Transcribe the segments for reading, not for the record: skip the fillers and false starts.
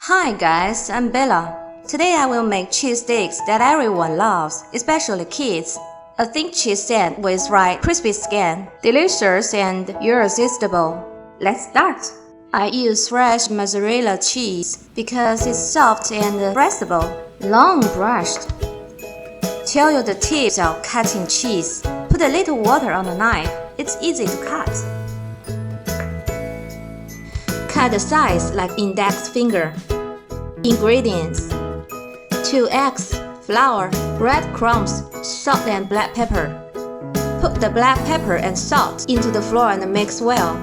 Hi guys, I'm Bella. Today I will make cheese sticks that everyone loves, especially kids. A thick cheese set with right crispy skin, delicious and irresistible. Let's start. I use fresh mozzarella cheese because it's soft and breathable, long brushed. Tell you the tips of cutting cheese. Put a little water on the knife. It's easy to cut. Cut the size like index finger. Ingredients: 2 eggs, flour, breadcrumbs, salt and black pepper. Put the black pepper and salt into the flour and mix well.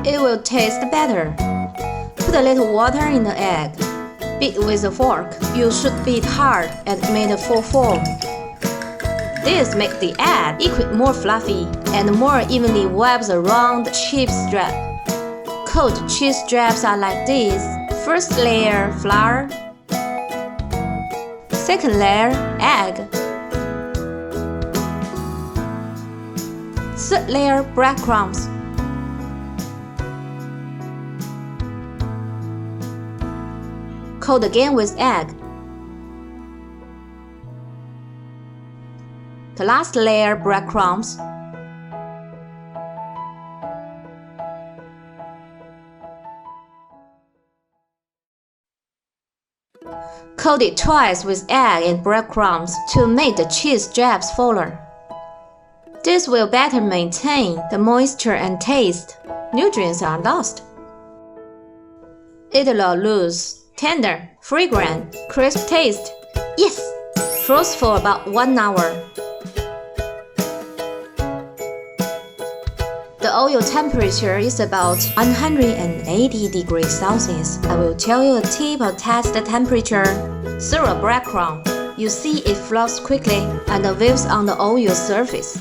It will taste better. Put a little water in the egg. Beat with a fork. You should beat hard and make a full form. This makes the egg more fluffy and more evenly wraps around the cheese strap. Coat cheese straps are like this. First layer flour, second layer egg, third layer breadcrumbs. Coat again with egg. The last layer breadcrumbs. Coat it twice with egg and breadcrumbs to make the cheese straps fuller. This will better maintain the moisture and taste. Nutrients are lost. Eat it loose, tender, fragrant, crisp taste. Yes! Frost for about 1 hour. The oil temperature is about 180 degrees Celsius. I will tell you a tip to test the temperature. Throw a breadcrumb. You see it flows quickly and waves on the oil surface.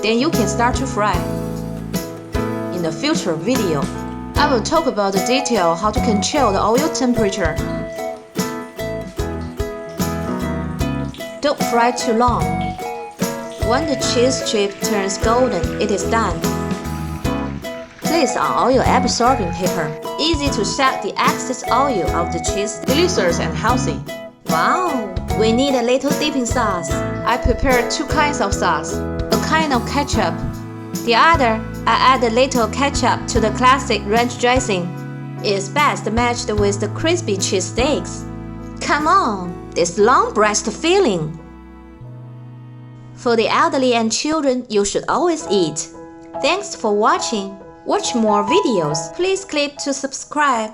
Then you can start to fry. In the future video, I will talk about the detail how to control the oil temperature. Don't fry too long. When the cheese strip turns golden, it is done. Place on oil absorbing paper. Easy to suck the excess oil of the cheese. Delicious and healthy. Wow! We need a little dipping sauce. I prepared 2 kinds of sauce. A kind of ketchup. The other, I add a little ketchup to the classic ranch dressing. It's best matched with the crispy cheese sticks. Come on, this long breast feeling. For the elderly and children, you should always eat. Thanks for watching. Watch more videos. Please click to subscribe.